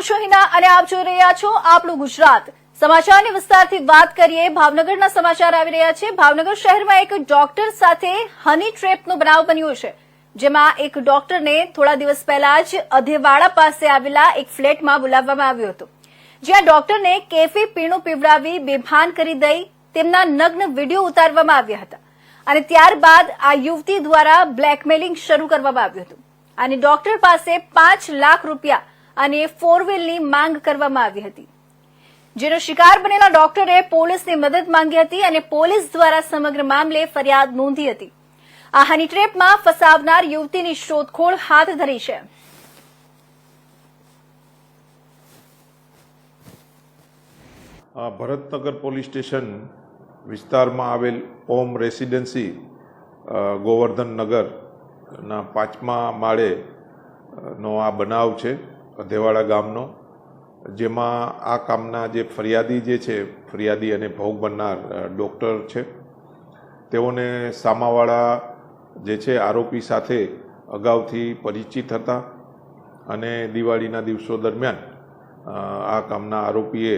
હું છું હિના અને આપ જોઈ રહ્યા છો આપણું ગુજરાત સમાચારની વિસ્તારથી વાત કરીએ। ભાવનગરના સમાચાર આવી રહ્યા છે। ભાવનગર શહેરમાં એક ડોક્ટર સાથે હની ટ્રેપનો બનાવ બન્યો છે, જેમાં એક ડોક્ટરને થોડા દિવસ પહેલા જ અધેવાડા પાસે આવેલા એક ફ્લેટમાં બોલાવવામાં આવ્યો હતો, જ્યાં ડોક્ટરને કેફી પીણું પીવડાવી બેભાન કરી દઈ તેમના નગ્ન વિડીયો ઉતારવામાં આવ્યા હતા અને ત્યારબાદ આ યુવતી દ્વારા બ્લેકમેલિંગ શરૂ કરવામાં આવ્યું હતું અને ડોક્ટર પાસે 5 લાખ રૂપિયા અને 4 વ્હીલની માંગ કરવામાં આવી હતી, જેનો શિકાર બનેલા ડોક્ટરે પોલીસની મદદ માંગી હતી અને પોલીસ દ્વારા સમગ્ર મામલે ફરિયાદ નોંધી હતી। આ હની ટ્રેપમાં ફસાવનાર યુવતીની શોધખોળ હાથ ધરી છે। ભરતનગર પોલીસ સ્ટેશન વિસ્તારમાં આવેલ ઓમ રેસિડેન્સી ગોવર્ધન નગરના 5મા માળે નો આ બનાવ છે, અધેવાડા ગામનો, જેમાં આ કામના જે ફરિયાદી છે, ફરિયાદી અને ભોગ બનનાર ડૉક્ટર છે, તેઓને સામાવાળા જે છે આરોપી સાથે અગાઉથી પરિચિત હતા અને દિવાળીના દિવસો દરમિયાન આ કામના આરોપીએ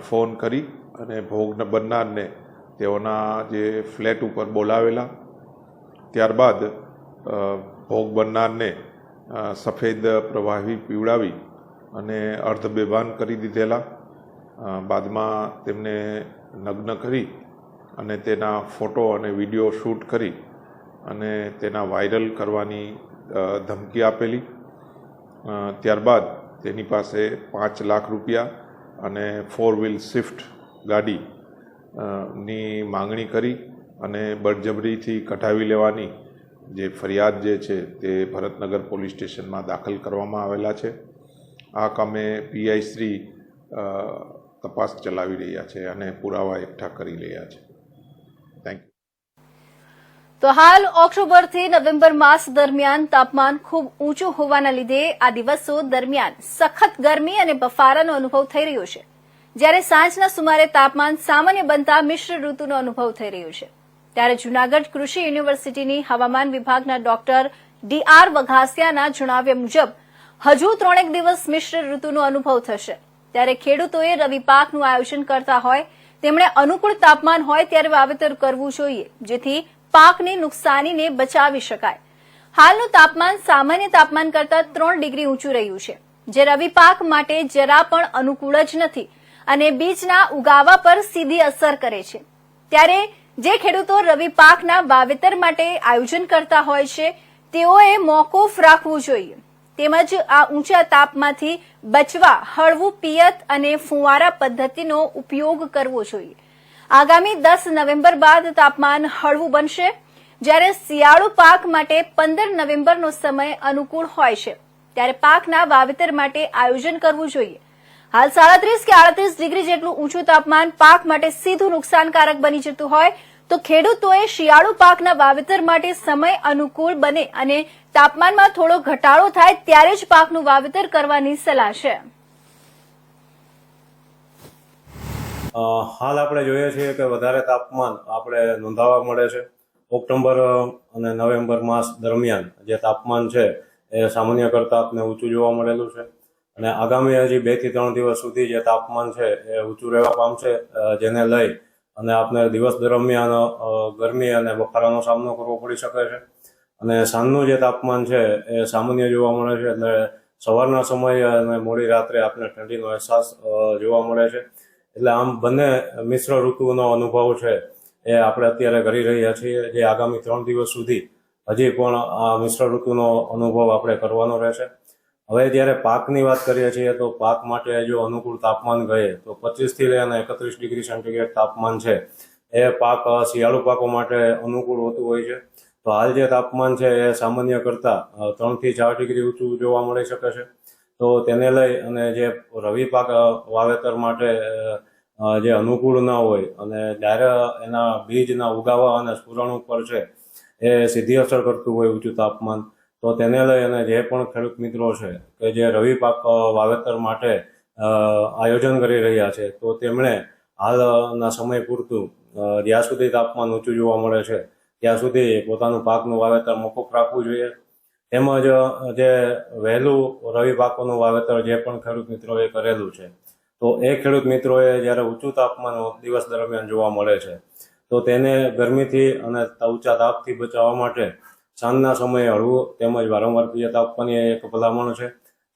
ફોન કરી અને ભોગ બનનારને તેઓના જે ફ્લેટ ઉપર બોલાવેલા। ત્યારબાદ ભોગ બનનારને સફેદ પ્રવાહી પીવડાવી અને અર્ધ બેભાન કરી દીધેલા। બાદમાં તેમને નગ્ન કરી અને તેના ફોટો અને વિડીયો શૂટ કરી અને તેના વાયરલ કરવાની ધમકી આપેલી। ત્યારબાદ તેની પાસે 5 લાખ રૂપિયા અને 4 વ્હીલ સ્વિફ્ટ ગાડી ની માંગણી કરી અને બળજબરીથી કઢાવી લેવાની જે ફરિયાદ જે છે તે ભરતનગર પોલીસ સ્ટેશનમાં દાખલ કરવામાં આવેલા છે। આ કામે પીઆઈ શ્રી તપાસ ચલાવી રહ્યા છે અને પુરાવા એકઠા કરી રહ્યા છે। Thank you. તો હાલ ઓક્ટોબરથી નવેમ્બર માસ દરમિયાન તાપમાન ખૂબ ઊંચું હોવાના લીધે આ દિવસો દરમિયાન સખત ગરમી અને બફારાનો અનુભવ થઈ રહ્યો છે, જ્યારે સાંજના સુમારે તાપમાન સામાન્ય બનતા મિશ્ર ઋતુનો અનુભવ થઈ રહ્યો છે। ત્યારે જૂનાગઢ કૃષિ યુનિવર્સિટીની હવામાન વિભાગના ડોક્ટર ડી.આર. વઘાસિયાના જણાવ્યા મુજબ હજુ 3 દિવસ મિશ્ર ઋતુનો અનુભવ થશે। ત્યારે ખેડૂતોએ રવિ પાકનું આયોજન કરતા હોય તેમણે અનુકૂળ તાપમાન હોય ત્યારે વાવેતર કરવું જોઈએ, જેથી પાકની નુકસાનીને બચાવી શકાય। હાલનું તાપમાન સામાન્ય તાપમાન કરતા 3 ડિગ્રી ઊંચું રહ્યું છે, જે રવિ પાક માટે જરા પણ અનુકૂળ જ નથી અને બીજના ઉગાવા પર સીધી અસર કરે છે। ત્યારે જે ખેડૂતો રવિ પાકના વાવેતર માટે આયોજન કરતા હોય છે તેઓએ મોકૂફ રાખવું જોઈએ, તેમજ આ ઊંચા તાપમાંથી બચવા હળવું પિયત અને ફુવારા પદ્ધતિનો ઉપયોગ કરવો જોઈએ। આગામી 10 નવેમ્બર બાદ તાપમાન હળવું બનશે, જ્યારે શિયાળુ પાક માટે 15 નવેમ્બરનો સમય અનુકૂળ હોય છે, ત્યારે પાકના વાવેતર માટે આયોજન કરવું જોઈએ। હાલ 37 કે 38 ડિગ્રી જેટલું ઊંચું તાપમાન પાક માટે સીધું નુકસાનકારક બની જતું હોય તો ખેડૂતોએ શિયાળુ પાકના વાવેતર માટે સમય અનુકૂળ બને અને તાપમાનમાં થોડો ઘટાડો થાય ત્યારે જ પાકનું વાવેતર કરવાની સલાહ છે। હાલ આપણે જોઈએ છીએ કે વધારે તાપમાન આપણે નોંધાવા મળે છે। ઓક્ટોબર અને નવેમ્બર માસ દરમિયાન જે તાપમાન છે એ સામાન્ય કરતાં આપને ઊંચું જોવા મળેલું છે અને આગામી હજી 2 થી 3 દિવસ સુધી જે તાપમાન છે એ ઊંચું રહેવા પામશે, જેને લઈ અને આપને દિવસ દરમિયાન ગરમી અને બફારાનો સામનો કરવો પડી શકે છે અને સાંજનું જે તાપમાન છે એ સામાન્ય જોવા મળે છે, એટલે સવારના સમયે અને મોડી રાત્રે આપને ઠંડીનો અહેસાસ જોવા મળે છે। એટલે આમ બંને મિશ્ર ઋતુનો અનુભવ છે એ આપણે અત્યારે કરી રહ્યા છીએ, જે આગામી 3 દિવસ સુધી હજી પણ આ મિશ્ર ઋતુનો અનુભવ આપણે કરવાનો રહેશે। હવે જ્યારે પાકની વાત કરીએ છીએ તો પાક માટે જો અનુકૂળ તાપમાન ગયે તો 25 થી લઈને 31 ડિગ્રી સેન્ટીગ્રેડ તાપમાન છે એ પાક શિયાળુ પાકો માટે અનુકૂળ હોતું હોય છે। તો હાલ જે તાપમાન છે એ સામાન્ય કરતાં 3 થી 4 ડિગ્રી ઊંચું જોવા મળી શકે છે। તો તેને લઈ અને જે રવિ પાક વાવેતર માટે જે અનુકૂળ ના હોય અને ડાયરેક્ટ એના બીજના ઉગાવા અને સ્ફુરણ ઉપર છે એ સીધી અસર કરતું હોય ઊંચું તાપમાન, તો તેને લઈ અને જે પણ ખેડૂત મિત્રો છે કે જે રવિ પાક વાવેતર માટે આયોજન કરી રહ્યા છે તો તેમણે હાલના સમય પૂરતું જ્યાં સુધી તાપમાન ઊંચું જોવા મળે છે ત્યાં સુધી પોતાનું પાકનું વાવેતર મોકૂફ રાખવું જોઈએ તેમજ જે વહેલું રવિ પાકોનું વાવેતર જે પણ ખેડૂત મિત્રોએ કરેલું છે, તો એ ખેડૂત મિત્રોએ જ્યારે ઊંચું તાપમાન દિવસ દરમિયાન જોવા મળે છે, તો તેને ગરમીથી અને ઊંચા તાપથી બચાવવા માટે સાંજના સમયે હળવું તેમજ વારંવાર પિયત આપવાની એક ભલામણ છે.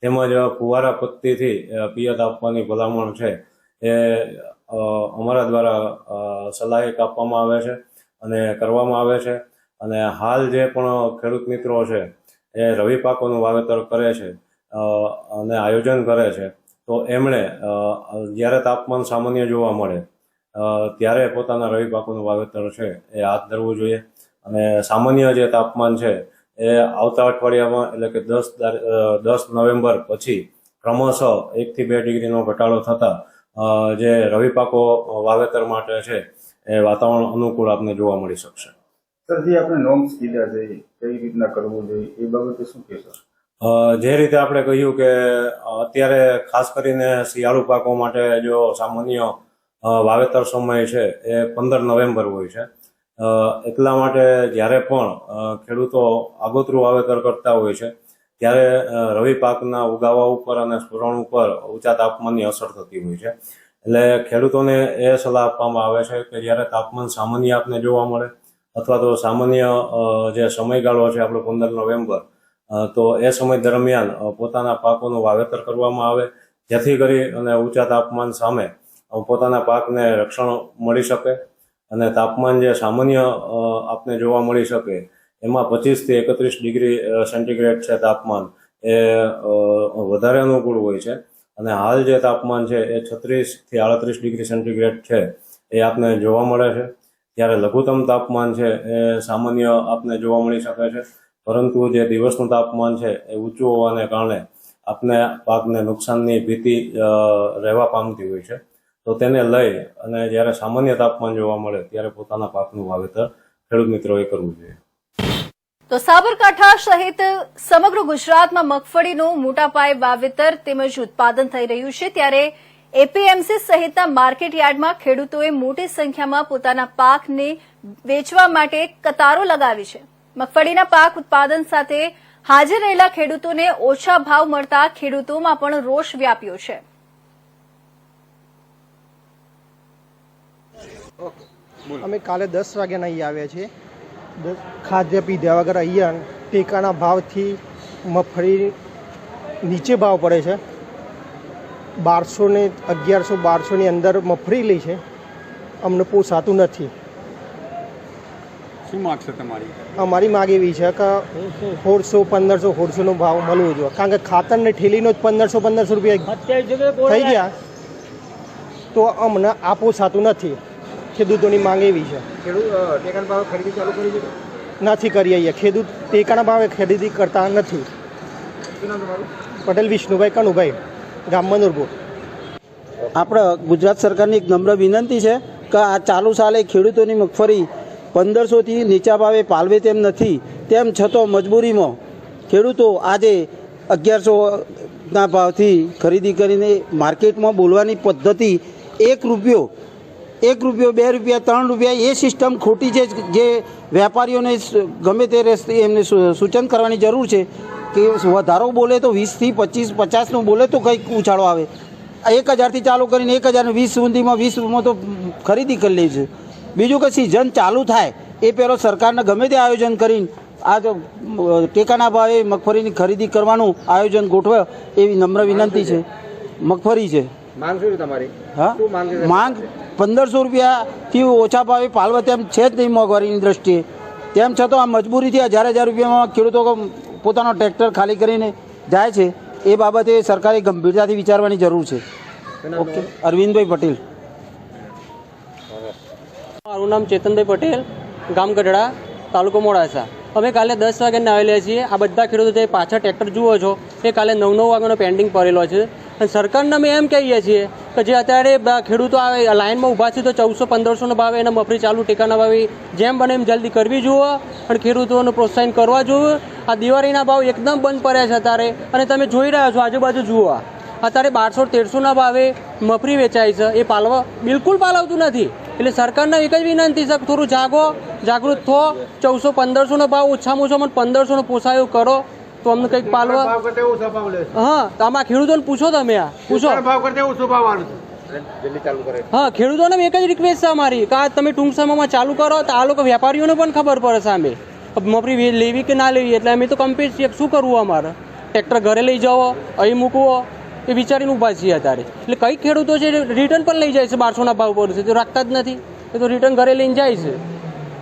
તેમજ ફુવારા પદ્ધતિથી પિયત આપવાની ભલામણ છે એ અમારા દ્વારા સલાહ આપવામાં આવે છે અને કરવામાં આવે છે. અને હાલ જે પણ ખેડૂત મિત્રો છે એ રવિ પાકોનું વાવેતર કરે છે અને આયોજન કરે છે, તો એમણે જ્યારે તાપમાન સામાન્ય જોવા મળે ત્યારે પોતાના રવિ પાકોનું વાવેતર છે એ હાથ ધરવું જોઈએ. અને સામાન્ય જે તાપમાન છે એ આવતા અઠવાડિયામાં એટલે કે 10 નવેમ્બર પછી ક્રમશઃ 1 થી 2 ડિગ્રીનો ઘટાડો થતા જે રવિ પાકો વાવેતર માટે છે એ વાતાવરણ અનુકૂળ આપને જોવા મળી શકશે. સર, જે આપણે નોર્મ્સ કીધા છે કઈ રીતના કરવું જોઈએ એ બાબતે શું કહેશો? જે રીતે આપણે કહ્યું કે અત્યારે ખાસ કરીને શિયાળુ પાકો માટે જો સામાન્ય વાવેતર સમય છે એ 15 નવેમ્બર હોય છે. એટલા માટે જ્યારે પણ ખેડૂતો આગોતરું વાવેતર કરતા હોય છે ત્યારે રવિ પાકના ઉગાવા ઉપર અને સ્ફુરણ ઉપર ઊંચા તાપમાનની અસર થતી હોય છે. એટલે ખેડૂતોને એ સલાહ આપવામાં આવે છે કે જ્યારે તાપમાન સામાન્ય આપને જોવા મળે અથવા તો સામાન્ય જે સમયગાળો છે આપણો 15 નવેમ્બર, તો એ સમય દરમિયાન પોતાના પાકોનું વાવેતર કરવામાં આવે, જેથી કરી અને ઊંચા તાપમાન સામે પોતાના પાકને રક્ષણ મળી શકે. અને તાપમાન જે સામાન્ય આપને જોવા મળી શકે એમાં 25 થી 31 ડિગ્રી સેન્ટીગ્રેડ છે તાપમાન એ વધારે અનુકૂળ હોય છે. અને હાલ જે તાપમાન છે એ 36 થી 38 ડિગ્રી સેન્ટીગ્રેડ છે એ આપને જોવા મળે છે. ત્યારે લઘુત્તમ તાપમાન છે એ સામાન્ય આપને જોવા મળી શકે છે, પરંતુ જે દિવસનું તાપમાન છે એ ઊંચું હોવાને કારણે આપને પાકને નુકસાનની ભીતિ રહેવા પામતી હોય છે. તો તેને લઈ અને જ્યારે સામાન્ય તાપમાન જોવા મળે ત્યારે પોતાના પાકનું વાવેતર ખેડૂત મિત્રોએ કરવું જોઈએ. તો સાબરકાંઠા સહિત સમગ્ર ગુજરાતમાં મગફળીનું મોટા પાયે વાવેતર તેમજ ઉત્પાદન થઈ રહ્યું છે, ત્યારે એપીએમસી સહિતના માર્કેટ યાર્ડમાં ખેડૂતોએ મોટી સંખ્યામાં પોતાના પાકને વેચવા માટે કતારો લગાવી છે. મગફળીના પાક ઉત્પાદન સાથે હાજર રહેલા ખેડૂતોને ઓછા ભાવ મળતા ખેડૂતોમાં પણ રોષ વ્યાપ્યો છે. અમે કાલે 10 વાગ્યાના અહીંયા આવ્યા છીએ. ખાદ્ય પીધા વગર અહીંયા ટેકાના ભાવથી મગફળી નીચે ભાવ પડે છે. 1200 ને 1100 1200ની અંદર મગફળી લે છે. અમને પોસાતું નથી. શું માગ છે તમારી? અમારી માગ એવી છે કે 1600 1500 1600નો ભાવ મળવો જોઈએ, કારણ કે ખાતરને ઠેલીનો જ 1500 રૂપિયા થઈ ગયા, તો અમને આ પોસાતું નથી. ખેડૂતોની માંગ એવી છે. ટેકાના ભાવે ખરીદી ચાલુ કરી છે? નથી કરી અહીંયા. ખેડૂત ટેકાના ભાવે ખરીદી કરતા નથી. શું નામ તમારું? પટેલ વિષ્ણુભાઈ કનુભાઈ, ગામ મનુરપુર. આપણે ગુજરાત સરકારની એક નમ્ર વિનંતી છે કે આ ચાલુ સાલે ખેડૂતોની મગફળી 1500થી નીચા ભાવે પાલવે તેમ નથી, તેમ છતાં મજબૂરીમાં ખેડૂતો આજે 1100ના ભાવથી ખરીદી કરીને માર્કેટમાં બોલવાની પદ્ધતિ 1 રૂપિયો 2 રૂપિયા 3 રૂપિયા એ સિસ્ટમ ખોટી છે. જે વેપારીઓને ગમે તે રસ્તે એમને સૂચન કરવાની જરૂર છે કે વધારો બોલે તો 20 થી 25 50નું બોલે તો કંઈક ઉછાળો આવે. 1000થી ચાલુ કરીને 1020 સુધીમાં 20માં તો ખરીદી કરી લે છે. બીજું કે સિઝન ચાલુ થાય એ પહેલો સરકારને ગમે તે આયોજન કરીને આ તો ટેકાના ભાવે મગફળીની ખરીદી કરવાનું આયોજન ગોઠવે એવી નમ્ર વિનંતી છે. મગફળી છે. માંગ શું છે તમારી? હા, માંગ 1500 રૂપિયાથી ઓછા ભાવે પાલવા તેમ છે જ નહીં મોંઘવારીની દ્રષ્ટિએ. તેમ છતાં આ મજબૂરીથી 1000 રૂપિયામાં ખેડૂતો પોતાનો ટ્રેક્ટર ખાલી કરીને જાય છે. એ બાબતે સરકારે ગંભીરતાથી વિચારવાની જરૂર છે. ઓકે. અરવિંદભાઈ પટેલ. મારું નામ ચેતનભાઈ પટેલ, ગામ ગઢડા, તાલુકો મોડાસા. અમે કાલે 10 વાગ્યાના આવેલા છીએ. આ બધા ખેડૂતો જે પાછા ટ્રેક્ટર જુઓ છો એ કાલે 9 વાગ્યાનો પેન્ડિંગ પડેલો છે. અને સરકારને અમે એમ કહીએ છીએ કે જે અત્યારે ખેડૂતો આવે લાઇનમાં ઊભા છે તો 1400-1500નો ભાવે એના મગફળી ચાલુ ટેકાના ભાવે જેમ બને એમ જલ્દી કરવી જોઈએ અને ખેડૂતોનું પ્રોત્સાહન કરવા જોઈએ. આ દિવાળીના ભાવ એકદમ બંધ પડ્યા છે અત્યારે, અને તમે જોઈ રહ્યા છો આજુબાજુ જુઓ અત્યારે 1200-1300ના ભાવે મગફળી વેચાય છે. એ પાલવા બિલકુલ પાલવતું નથી. એટલે સરકારને એક જ વિનંતી છે કે થોડું જાગૃત થો. 1400-1500નો ભાવ ઓછામાં ઓછો 1500નો પોસાયો કરો. તો અમને કંઈક પાલવા. હા, તો આમાં ખેડૂતોને પૂછો, તમે આ પૂછો. હા, ખેડૂતોને એક જ રિક્વેસ્ટ છે અમારી કે આ તમે ટૂંક સમયમાં ચાલુ કરો તો આ લોકો વેપારીઓને પણ ખબર પડે સામે મફરી લેવી કે ના લેવી. એટલે અમે તો કમ્પેર છીએ, શું કરવું અમારે? ટ્રેક્ટર ઘરે લઈ જાઓ, અહીં મૂકવો, એ વિચારીને ઊભા છીએ અત્યારે. એટલે કઈ ખેડૂતો છે રિટર્ન પણ લઈ જાય છે 1200ના ભાવ પર છે, તો રાખતા જ નથી, એ તો રિટર્ન ઘરે લઈને જાય છે.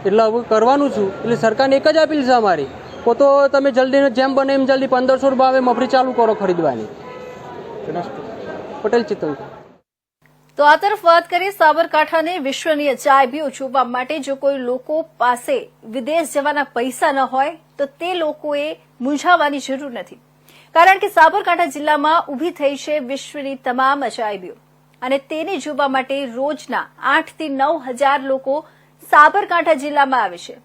એટલે હવે કરવાનું છું. એટલે સરકારને એક જ અપીલ છે અમારી, તો તમે જલ્દી જેમ બને એમ જલ્દી 1500 ભાવે મફરી ચાલુ કરો ખરીદવાની. પટેલ ચેતન. તો આ તરફ વાત કરીએ સાબરકાંઠાને વિશ્વની અજાયબીઓ જોવા માટે જો કોઈ લોકો પાસે વિદેશ જવાના પૈસા ન હોય તો તે લોકોએ મૂંઝાવાની જરૂર નથી, કારણ કે સાબરકાંઠા જિલ્લામાં ઊભી થઈ છે વિશ્વની તમામ અજાયબીઓ અને તેને જોવા માટે રોજના 8 થી 9,000 લોકો સાબરકાંઠા જિલ્લામાં આવે છે.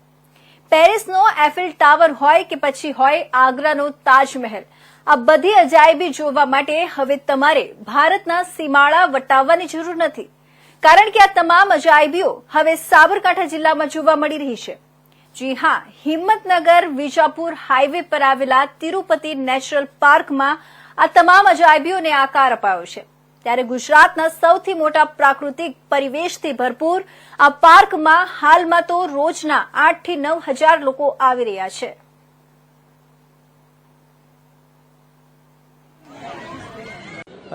પેરિસનો એફિલ ટાવર હોય કે પછી હોય આગ્રાનો તાજમહેલ, આ બધી અજાયબી જોવા માટે હવે તમારે ભારતના સીમાડા વટાવવાની જરૂર નથી, કારણ કે આ તમામ અજાયબીઓ હવે સાબરકાંઠા જિલ્લામાં જોવા મળી રહી છે. જી હા, હિંમતનગર વિજાપુર હાઈવે પર આવેલા તિરુપતિ નેચરલ પાર્કમાં આ તમામ અજાયબીઓને આકાર અપાયો છે. ત્યારે ગુજરાતના સૌથી મોટા પ્રાકૃતિક પરિવેશથી ભરપૂર આ પાર્કમાં હાલમાં તો રોજના 8 થી 9,000 લોકો આવી રહ્યા છે.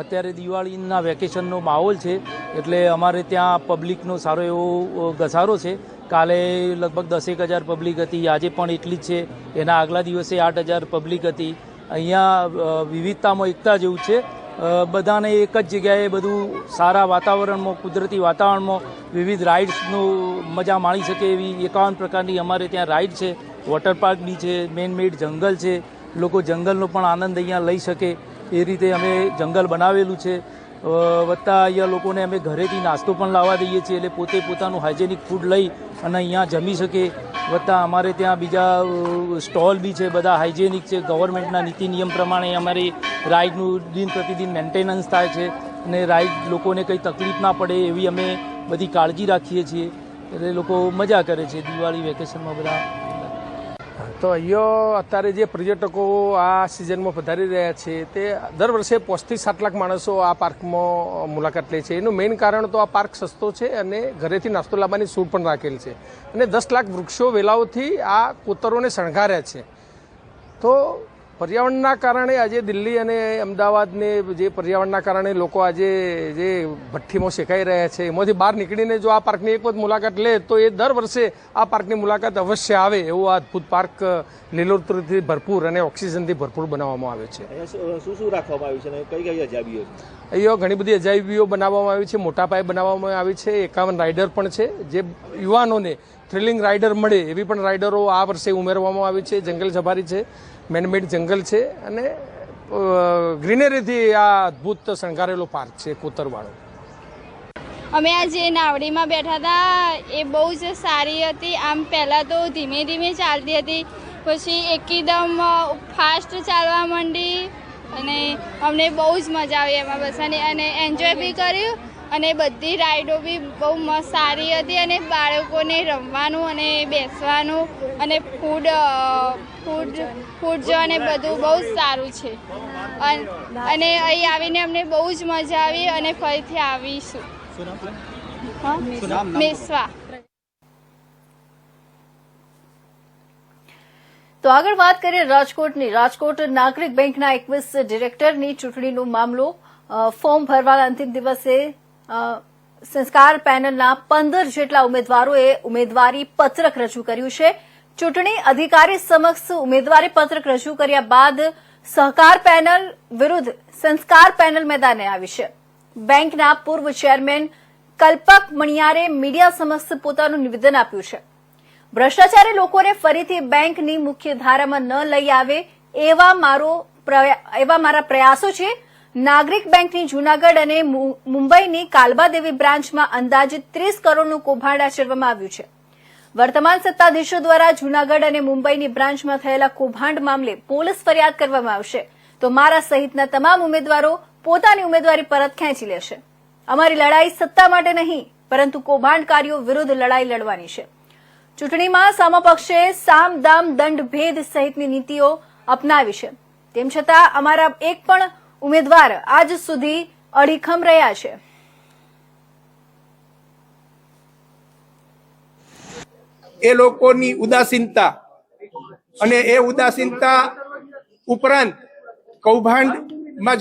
અત્યારે દિવાળીના વેકેશનનો માહોલ છે, એટલે અમારે ત્યાં પબ્લિકનો સારો એવો ઘસારો છે. કાલે લગભગ 10,000 પબ્લિક હતી, આજે પણ એટલી જ છે. એના આગલા દિવસે 8,000 પબ્લિક હતી. અહીંયા વિવિધતામાં એકતા જેવું છે. બધાને એક જ જગ્યાએ બધું સારા વાતાવરણમાં, કુદરતી વાતાવરણમાં વિવિધ રાઇડ્સનું મજા માણી શકે એવી 51 પ્રકારની અમારે ત્યાં રાઇડ છે. વોટર પાર્ક બી છે, મેન મેડ જંગલ છે, લોકો જંગલનો પણ આનંદ અહીંયા લઈ શકે એ રીતે અમે જંગલ બનાવેલું છે. વત્તા અહીંયા લોકોને અમે ઘરેથી નાસ્તો પણ લાવવા દઈએ છીએ, એટલે પોતે પોતાનું હાઇજેનિક ફૂડ લઈ અને અહીંયા જમી શકે. વત્તા અમારે ત્યાં બીજા સ્ટોલ બી છે, બધા હાઇજેનિક છે. ગવર્મેન્ટના નીતિ નિયમ પ્રમાણે અમારી રાઇડનું દિન પ્રતિદિન મેન્ટેનન્સ થાય છે અને રાઇડ લોકોને કંઈ તકલીફ ના પડે એવી અમે બધી કાળજી રાખીએ છીએ. એટલે લોકો મજા કરે છે દિવાળી વેકેશનમાં બધા. તો અહીંયા અત્યારે જે પર્યટકો આ સિઝનમાં પધારી રહ્યા છે તે દર વર્ષે 5 થી 7 લાખ માણસો આ પાર્કમાં મુલાકાત લે છે. એનું મેઇન કારણ તો આ પાર્ક સસ્તો છે અને ઘરેથી નાસ્તો લાવવાની છૂટ પણ રાખેલ છે અને 10 લાખ વૃક્ષો વેલાઓથી આ કોતરોને શણગાર્યા છે. તો પર્યાવરણના કારણે આજે દિલ્હી અને અમદાવાદને જે પર્યાવરણના કારણે લોકો આજે જે ભઠ્ઠીમાં શેકાઈ રહ્યા છે, એમાંથી બહાર નીકળીને જો આ પાર્કની એક વખત મુલાકાત લે તો એ દર વર્ષે આ પાર્કની મુલાકાત અવશ્ય આવે. એવું આ અદ્ભુત પાર્ક લીલોતરીથી ભરપૂર અને ઓક્સિજનથી ભરપૂર બનાવવામાં આવે છે. શું શું રાખવામાં આવ્યું છે અને કઈ કઈ અજાયબીઓ છે? અહીંયા ઘણી બધી અજાયબીઓ બનાવવામાં આવી છે, મોટા પાયે બનાવવામાં આવી છે. 51 રાઇડર પણ છે, જે યુવાનોને થ્રિલિંગ રાઇડર મળે એવી પણ રાઇડરો આ વર્ષે ઉમેરવામાં આવી છે. જંગલ સફારી છે, મેનમેડ જંગલ છે અને ગ્રીનરીથી આ અદ્ભુત શણગારેલો પાર્ક છે કોતરવાળો. અમે આ જે નાવડીમાં બેઠા હતા એ બહુ જ સારી હતી. આમ પહેલાં તો ધીમે ધીમે ચાલતી હતી, પછી એકદમ ફાસ્ટ ચાલવા માંડી અને અમને બહુ જ મજા આવી એમાં બસવાની અને એન્જોય બી કર્યું. અને બધી રાઈડો બી બહુ મસ્ત સારી હતી અને બાળકોને રમવાનું અને બેસવાનું અને ફૂડ જો અને બધું બહુ જ સારું છે. અને અહીં આવીને અમને બહુ જ મજા આવી અને ફરીથી આવીશું. મેસવા. તો આગળ વાત કરીએ રાજકોટની. રાજકોટ નાગરિક બેંકના 21 ડિરેક્ટરની ચૂંટણીનો મામલો. ફોર્મ ભરવાના અંતિમ દિવસે સંસ્કાર પેનલના 15 જેટલા ઉમેદવારોએ ઉમેદવારી પત્રક રજૂ કર્યું છે. ચૂંટણી અધિકારી સમક્ષ ઉમેદવારી પત્રક રજૂ કર્યા બાદ સહકાર પેનલ વિરુદ્ધ સંસ્કાર પેનલ મેદાને આવી છે. બેંકના પૂર્વ ચેરમેન કલ્પક મણિયારે મીડિયા સમક્ષ પોતાનું નિવેદન આપ્યું છે. ભ્રષ્ટાચારી લોકોને ફરીથી બેંકની મુખ્ય ધારામાં ન લઈ આવે એવા મારા પ્રયાસો છે. નાગરિક બેંકની જૂનાગઢ અને મુંબઈની કાલબાદેવી બ્રાન્ચમાં અંદાજિત 30 કરોડનું કૌભાંડ આચરવામાં આવ્યું છે. વર્તમાન સત્તાધીશો દ્વારા જૂનાગઢ અને મુંબઈની બ્રાન્ચમાં થયેલા કૌભાંડ મામલે પોલીસ ફરિયાદ કરવામાં આવશે તો મારા સહિતના તમામ ઉમેદવારો પોતાની ઉમેદવારી પરત ખેંચી લેશે. અમારી લડાઈ સત્તા માટે નહીં, પરંતુ કૌભાંડકારીઓ વિરુદ્ધ લડાઈ લડવાની છે. ચૂંટણીમાં સામા પક્ષે સામ દામ દંડ ભેદ સહિતની નીતિઓ અપનાવી છે. તેમ છતાં અમારા એક પણ ઉમેદવાર આજ સુધી અડીખમ રહ્યા છે. એ લોકોની ઉદાસીનતા અને એ ઉદાસીનતા ઉપરાંત કૌભાંડમાં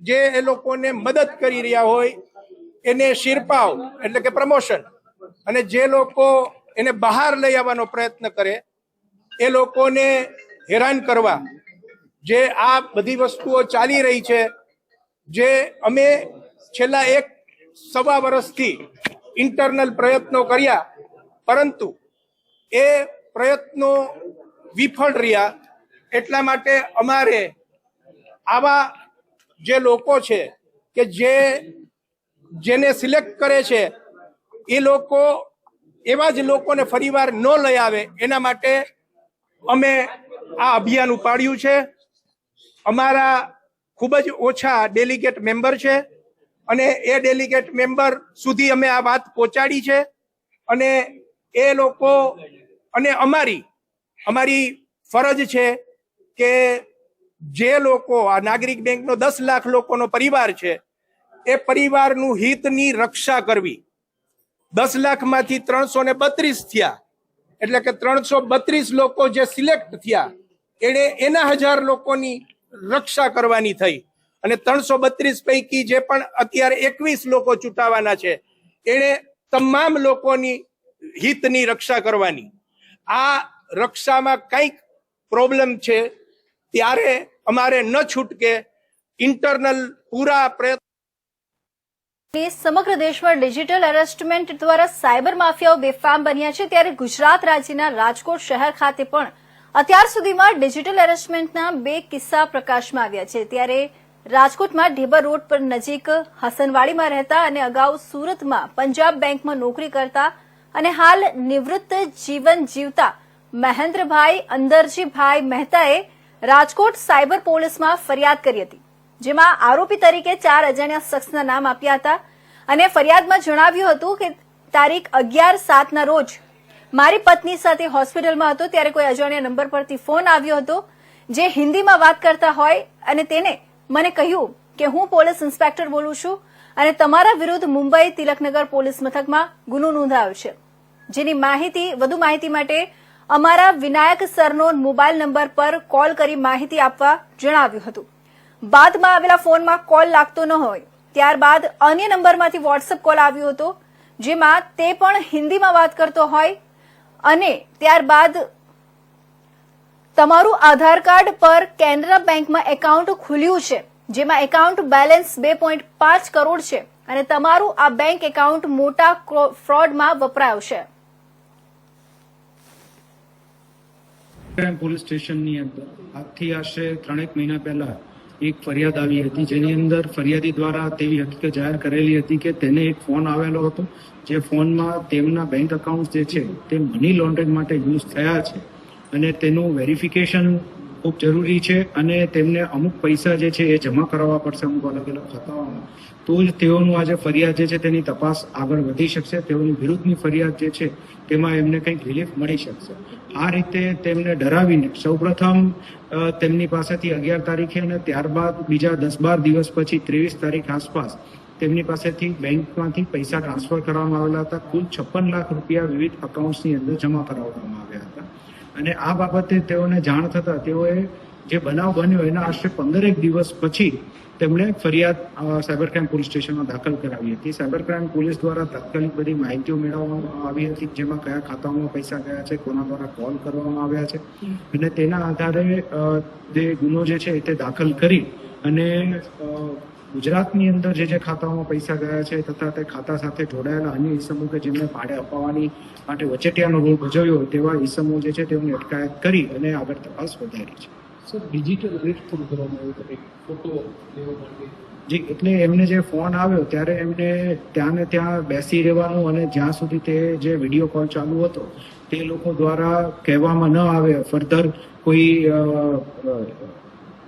જે એ લોકોને મદદ કરી રહ્યા હોય એને શિરપાવ એટલે કે પ્રમોશન, અને જે લોકો એને બહાર લઈ આવવાનો પ્રયત્ન કરે એ લોકોને હેરાન કરવા, જે આ બધી વસ્તુઓ ચાલી રહી છે, જે અમે છેલ્લા 1.25 વર્ષથી ઇન્ટરનલ પ્રયત્નો કર્યા, પરંતુ એ પ્રયત્નો વિફળ રહ્યા. એટલા માટે અમારે આવા જે લોકો છે કે જેને સિલેક્ટ કરે છે એ લોકો એવા જ લોકોને ફરીવાર ન લઈ આવે, એના માટે અમે આ અભિયાન ઉપાડ્યું છે. અમારા ખૂબ જ ઓછા ડેલિગેટ મેમ્બર છે અને એ ડેલિગેટ મેમ્બર સુધી અમે આ વાત પહોંચાડી છે, અને એ લોકો અને અમારી ફરજ છે કે જે લોકો આ નાગરિક બેંકનો 10 લાખ લોકોનો પરિવાર છે એ પરિવારનું હિતની રક્ષા કરવી. 10 લાખમાંથી 332 થયા, એટલે કે 332 લોકો જે સિલેક્ટ થયા એના 1000 લોકોની રક્ષા કરવાની થઈ, અને 332 પૈકી જે પણ અત્યારે 21 લોકો ચૂંટાવાના છે એને તમામ લોકોની હિતની રક્ષા કરવાની. આ રક્ષામાં કંઈક પ્રોબ્લેમ છે ત્યારે અમારે ન છૂટકે ઇન્ટરનલ પૂરા પ્રયત્ન. સમગ્ર દેશમાં ડિજિટલ એરેસ્ટમેન્ટ દ્વારા સાયબર માફિયાઓ બેફામ બન્યા છે, ત્યારે ગુજરાત રાજ્યના રાજકોટ શહેર ખાતે પણ અત્યાર સુધીમાં ડિજિટલ એરેસ્ટમેન્ટના 2 કિસ્સા પ્રકાશમાં આવ્યા છે. ત્યારે રાજકોટમાં ઢેબર રોડ પર નજીક હસનવાડીમાં રહેતા અને અગાઉ સુરતમાં પંજાબ બેંકમાં નોકરી કરતા અને હાલ નિવૃત્ત જીવન જીવતા મહેન્દ્રભાઈ અંદરજીભાઈ મહેતાએ રાજકોટ સાયબર પોલીસમાં ફરિયાદ કરી હતી, જેમાં આરોપી તરીકે 4 અજાણ્યા શખ્સના નામ આપ્યા હતા અને ફરિયાદમાં જણાવ્યું હતું કે તારીખ 11/7ના રોજ મારી પત્ની સાથે હોસ્પિટલમાં હતો, ત્યારે કોઈ અજાણ્યા નંબર પરથી ફોન આવ્યો હતો જે હિન્દીમાં વાત કરતા હોય અને તેને મને કહ્યું કે હું પોલીસ ઇન્સ્પેક્ટર બોલું છું અને તમારા વિરુદ્ધ મુંબઈ તિલકનગર પોલીસ મથકમાં ગુનો નોંધાયો છે, જેની વધુ માહિતી માટે અમારા વિનાયક સરનો મોબાઈલ નંબર પર કોલ કરી માહિતી આપવા જણાવ્યું હતું. બાદમાં આવેલા ફોનમાં કોલ લાગતો ન હોય, ત્યારબાદ અન્ય નંબરમાંથી વોટ્સએપ કોલ આવ્યો હતો, જેમાં તે પણ હિન્દીમાં વાત કરતો હોય અને ત્યારબાદ તમારું આધાર કાર્ડ પર કેનરા બેંકમાં એકાઉન્ટ ખુલ્યું છે, જેમાં એકાઉન્ટ બેલેન્સ 2.5 કરોડ છે અને તમારું આ બેંક એકાઉન્ટ મોટા ફ્રોડમાં વપરાયું છે. પોલીસ સ્ટેશનની અંદર આજથી આશરે 3 મહિના પહેલા એક ફરિયાદ આવી હતી, જેની અંદર ફરિયાદી દ્વારા તેવી હકીકત જાહેર કરેલી હતી કે તેને એક ફોન આવેલો હતો, જે ફોનમાં તેમના બેંક એકાઉન્ટ જે છે તે મની લોન્ડરિંગ માટે યુઝ થયા છે અને તેનું વેરિફિકેશન ખૂબ જરૂરી છે અને તેમને અમુક પૈસા જે છે એ જમા કરાવવા પડશે અમુક અલગ અલગ ખાતાઓમાં, તો જ તેઓનું આ જે ફરિયાદ જે છે તેની તપાસ આગળ વધી શકશે, તેઓની વિરુદ્ધની ફરિયાદ જે છે તેમાં એમને કંઈક રિલીફ મળી શકશે. આ રીતે તેમને ડરાવીને સૌપ્રથમ તેમની પાસેથી 11 તારીખે અને ત્યારબાદ બીજા 10-12 દિવસ પછી 23 તારીખ આસપાસ તેમની પાસેથી બેંકમાંથી પૈસા ટ્રાન્સફર કરવામાં આવેલા હતા. કુલ 56 લાખ રૂપિયા વિવિધ અકાઉન્ટ્સની અંદર જમા કરાવવામાં આવ્યા હતા અને આ બાબતે તેઓને જાણ થતા તેઓએ જે બનાવ બન્યો એના આશરે 15 દિવસ પછી તેમણે ફરિયાદ સાયબર ક્રાઇમ પોલીસ સ્ટેશનમાં દાખલ કરાવી હતી. સાયબર ક્રાઇમ પોલીસ દ્વારા તાત્કાલિક બધી માહિતીઓ મેળવવામાં આવી હતી, જેમાં કયા ખાતાઓમાં પૈસા ગયા છે, કોના દ્વારા કોલ કરવામાં આવ્યા છે, અને તેના આધારે જે ગુનો જે છે તે દાખલ કરી અને ગુજરાતની અંદર જે ખાતાઓમાં પૈસા ગયા છે તથા તે ખાતા સાથે જોડાયેલા અન્ય ઈસમો કે જેમને ભાડે અપાવવાની માટે વચેટિયાનો રોલ ભજવ્યો તેવા ઈસમો જે છે તેઓની અટકાયત કરી અને આગળ તપાસ વધારી છે. સર, ડિજિટલ અરેસ્ટ થોડું કરવામાં આવ્યું હતું, ફોટો લેવા માટે. જી, એટલે એમને જે ફોન આવ્યો ત્યારે એમને ત્યાં બેસી રહેવાનું અને જ્યાં સુધી તે જે વિડીયો કોલ ચાલુ હતો તે લોકો દ્વારા કહેવામાં ન આવે ફર્ધર કોઈ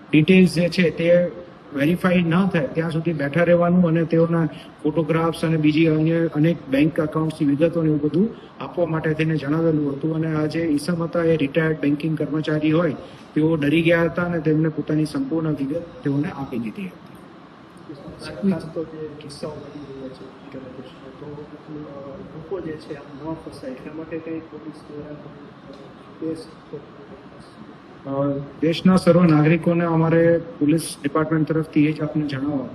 ડિટેલ્સ જે છે તે વેરીફાઈ ન થાય ત્યાં સુધી બેઠા રહેવાનું અને તેઓના ફોટોગ્રાફ્સ અને બીજી અન્ય અનેક બેંક એકાઉન્ટ્સની વિગતો ને એવું બધું આપવા માટે તેને જણાવેલું હતું. અને આ જે ઈસમ હતા એ રિટાયર્ડ બેન્કિંગ કર્મચારી હોય તેઓ ડરી ગયા હતા અને તેમને પોતાની સંપૂર્ણ વિગત તેઓને આપી દીધી હતી. કિસ્સાઓ બની રહ્યા છે તો લોકો જે છે આમ ન ફસાય એટલા માટે કંઈ પોલીસ દ્વારા દેશના સર્વ નાગરિકોને અમારે પોલીસ ડિપાર્ટમેન્ટ તરફથી એ જ આપને જણાવવા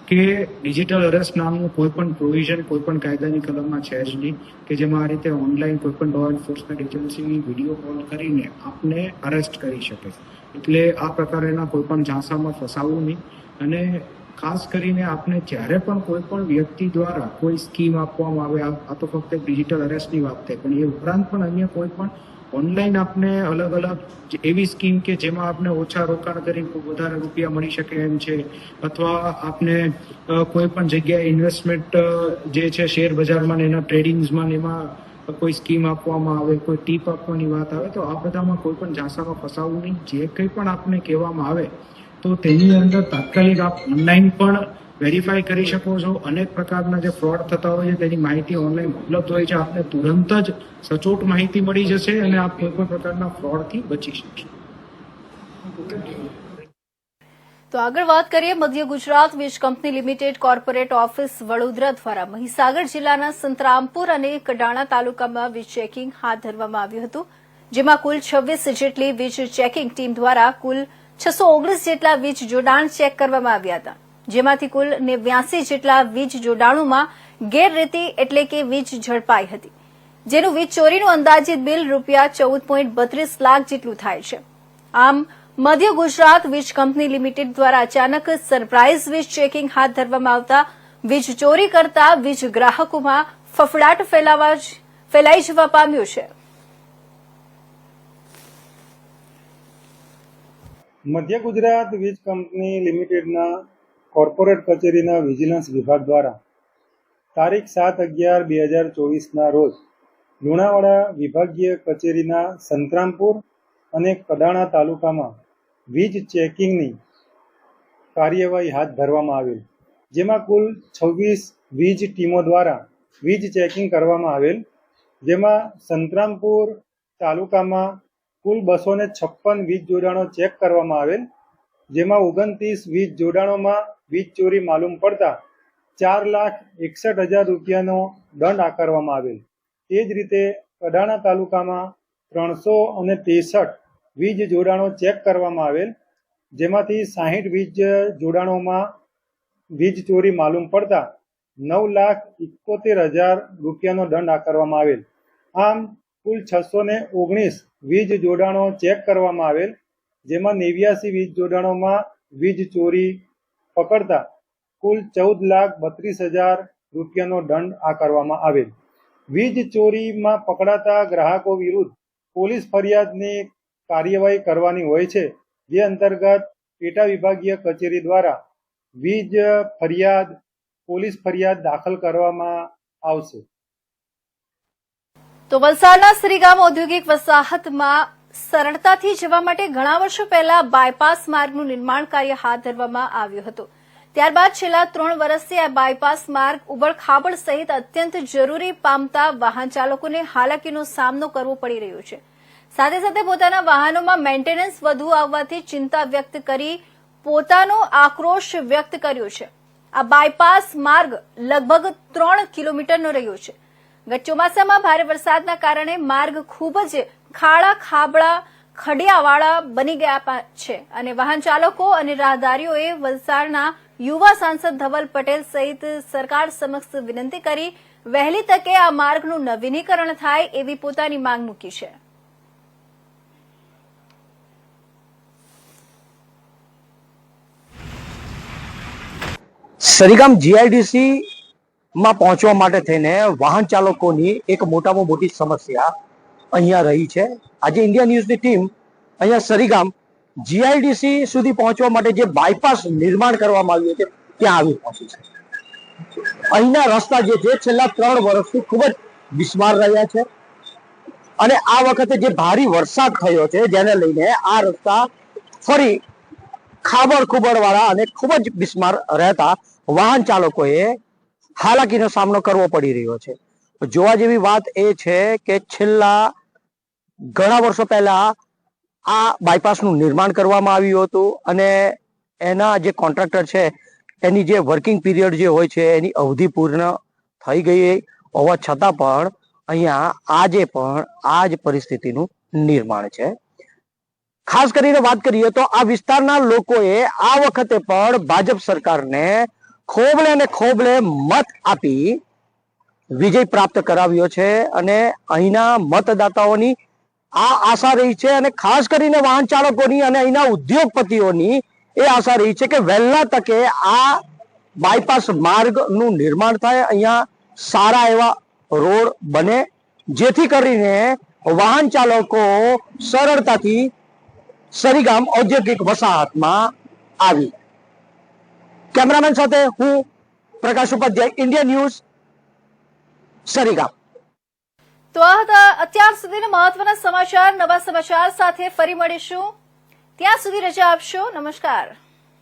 કે ડિજિટલ અરેસ્ટ નામનું કોઈ પણ પ્રોવિઝન કોઈ પણ કાયદાની કલમમાં છે જ નહીં કે જેમાં આ રીતે ઓનલાઈન કોઈ પણ લો એન્ફોર્સમેન્ટ એજન્સી વિડીયો કોલ કરીને આપને અરેસ્ટ કરી શકે. એટલે આ પ્રકારના કોઈ પણ ઝાંસામાં ફસાવવું નહીં. અને ખાસ કરીને આપને જ્યારે પણ કોઈ પણ વ્યક્તિ દ્વારા કોઈ સ્કીમ આપવામાં આવે, આ તો ફક્ત ડિજિટલ અરેસ્ટની વાત થઈ, પણ એ ઉપરાંત પણ અન્ય કોઈ પણ ઓનલાઈન આપને અલગ અલગ એવી સ્કીમ કે જેમાં આપને ઓછા રોકાણ કરીને વધારે રૂપિયા મળી શકે એમ છે, અથવા આપને કોઈ પણ જગ્યાએ ઇન્વેસ્ટમેન્ટ જે છે શેર બજારમાં ને એના ટ્રેડિંગ્સમાં ને એમાં કોઈ સ્કીમ આપવામાં આવે, કોઈ ટીપ આપવાની વાત આવે, તો આ બધામાં કોઈ પણ ઝાંસામાં ફસાવવું નહીં. જે કંઈ પણ આપને કહેવામાં આવે તો તેની અંદર તાત્કાલિક આપ ઓનલાઈન પણ વેરીફાઈ કરી શકો છો. અનેક પ્રકારના જે ફ્રોડ થતા હોય છે તેની માહિતી ઓનલાઈન ઉપલબ્ધ હોય છે. આપને તુરંત જ સચોટ માહિતી મળી જશે અને આપ કોઈ પણ પ્રકારના ફ્રોડથી બચી શકશો. તો આગળ વાત કરીએ મધ્ય ગુજરાત વીજ company limited corporate office Vadodara દ્વારા મહીસાગર જિલ્લાના સંતરામપુર અને કડાણા તાલુકામાં વીજ ચેકિંગ હાથ ધરવામાં આવ્યું હતું, જેમાં કુલ 26 જેટલી વીજ ચેકિંગ ટીમ દ્વારા કુલ 619 જેટલા વીજ જોડાણ ચેક કરવામાં આવ્યા હતા, જેમાંથી કુલ 89 જેટલા વીજ જોડાણોમાં ગેરરીતિ એટલે કે વીજ ઝડપાઈ હતી, જેનું વીજ ચોરીનું અંદાજિત બિલ રૂપિયા 14.32 લાખ જેટલું થાય છે. આમ મધ્ય ગુજરાત વીજ કંપની લિમિટેડ દ્વારા અચાનક સરપ્રાઇઝ વીજ ચેકિંગ હાથ ધરવામાં આવતા વીજ ચોરી કરતા વીજ ગ્રાહકોમાં ફફડાટ ફેલાઈ જવા પામ્યો છે. મધ્ય ગુજરાત વીજ કંપની લિમિટેડના કોર્પોરેટ કચેરીના વિજિલન્સ વિભાગ દ્વારા તારીખ 7/11/2024ના રોજ લુણાવાડા વિભાગીય કચેરીના સંતરામપુર અને કડાણા તાલુકામાં વીજ ચેકિંગની કાર્યવાહી હાથ ધરવામાં આવેલ, જેમાં કુલ 26 વીજ ટીમો દ્વારા વીજ ચેકિંગ કરવામાં આવેલ, જેમાં સંતરામપુર તાલુકામાં કુલ 256 વીજ જોડાણો ચેક કરવામાં આવેલ, જેમાં 29 વીજ જોડાણોમાં વીજ ચોરી માલુમ પડતા 4,61,000 રૂપિયાનો દંડ આકારવામાં આવેલ. તે જ રીતે કડાણા તાલુકામાં 363 વીજ જોડાણો ચેક કરવામાં આવેલ, જેમાંથી 60 વીજ જોડાણોમાં વીજ ચોરી માલુમ પડતા 9,71,000 રૂપિયાનો દંડ આકારવામાં આવેલ. આમ કુલ 619 વીજ જોડાણો ચેક કરવામાં આવેલ, જેમાં 89 વીજ જોડાણોમાં વીજ ચોરી પકડતા કુલ 14,32,000 રૂપિયાનો દંડ આકારવામાં આવેલ. વીજ ચોરીમાં પકડાતા ગ્રાહકો વિરુદ્ધ પોલીસ ફરિયાદની કાર્યવાહી કરવાની હોય છે, જે અંતર્ગત પેટા વિભાગીય કચેરી દ્વારા વીજ ફરિયાદ પોલીસ ફરિયાદ દાખલ કરવામાં આવશે. તો વલસાડના શ્રીગામ ઔદ્યોગિક વસાહતમાં સરળતાથી જવા માટે ઘણા વર્ષો પહેલા બાયપાસ માર્ગનું નિર્માણ કાર્ય હાથ ધરવામાં આવ્યું હતું. ત્યારબાદ છેલ્લા 3 વર્ષથી આ બાયપાસ માર્ગ ઉબડખાબડ સહિત અત્યંત જરૂરી પામતા વાહન ચાલકોને હાલાકીનો સામનો કરવો પડી રહ્યો છે. સાથે સાથે પોતાના વાહનોમાં મેન્ટેનન્સ વધુ આવવાથી ચિંતા વ્યક્ત કરી પોતાનો આક્રોશ વ્યક્ત કર્યો છે. આ બાયપાસ માર્ગ લગભગ 3 કિલોમીટરનો રહ્યો છે. ગત ચોમાસામાં ભારે વરસાદના કારણે માર્ગ ખૂબ જ ખાડા ખાબડા ખડિયાવાળા બની ગયા છે અને વાહન ચાલકો અને રાહદારીઓએ વલસાડના યુવા સાંસદ ધવલ પટેલ સહિત સરકાર સમક્ષ વિનંતી કરી વહેલી તકે આ માર્ગનું નવીનીકરણ થાય એવી પોતાની માંગ મૂકી છે. સરીગામ જીઆઈડીસી માં પહોંચવા માટે થઈને વાહન ચાલકોની એક મોટામાં મોટી સમસ્યા અહીંયા રહી છે. આજે ઇન્ડિયા ન્યૂઝની ટીમ અહીંયા સરીગામ જીઆઈડીસી સુધી પહોંચવા માટે જે બાયપાસ નિર્માણ કરવામાં આવ્યું છે ત્યાં આવી પહોંચી છે. અહીંના રસ્તા જે છે છેલ્લા 3 વર્ષથી ખૂબ જ બિસ્માર રહ્યા છે અને આ વખતે જે ભારે વરસાદ થયો છે જેને લઈને આ રસ્તા ફરી ખાબડ ખુબડવાળા અને ખૂબ જ બિસ્માર રહેતા વાહન ચાલકોએ હાલાકીનો સામનો કરવો પડી રહ્યો છે. જોવા જેવી વાત એ છે કે છેલ્લા ઘણા વર્ષો પહેલા આ બાયપાસનું નિર્માણ કરવામાં આવ્યું હતું અને એના જે કોન્ટ્રાક્ટર છે એની જે વર્કિંગ પીરિયડ જે હોય છે એની અવધિ પૂર્ણ થઈ ગઈ હોવા છતાં પણ અહીંયા આજે પણ આ જ પરિસ્થિતિનું નિર્માણ છે. ખાસ કરીને વાત કરીએ તો આ વિસ્તારના લોકોએ આ વખતે પણ ભાજપ સરકારને ખોબલે અને ખોબલે મત આપી વિજય પ્રાપ્ત કરાવ્યો છે અને અહીંના મતદાતાઓની આ આશા રહી છે અને ખાસ કરીને વાહન ચાલકોની અને અહીંના ઉદ્યોગપતિઓની એ આશા રહી છે કે વહેલા તકે આ બાયપાસ માર્ગનું નિર્માણ થાય, અહીંયા સારા એવા રોડ બને જેથી કરીને વાહન ચાલકો સરળતાથી સરીગામ ઔદ્યોગિક વસાહતમાં આવી. કેમેરામેન સાથે હું પ્રકાશ ઉપાધ્યાય, ઇન્ડિયા ન્યૂઝ, સરીગામ. તો આ હતા અત્યાર સુધીના મહત્વના સમાચાર. નવા સમાચાર સાથે ફરી મળીશું. ત્યાં સુધી રજા આપશો. નમસ્કાર.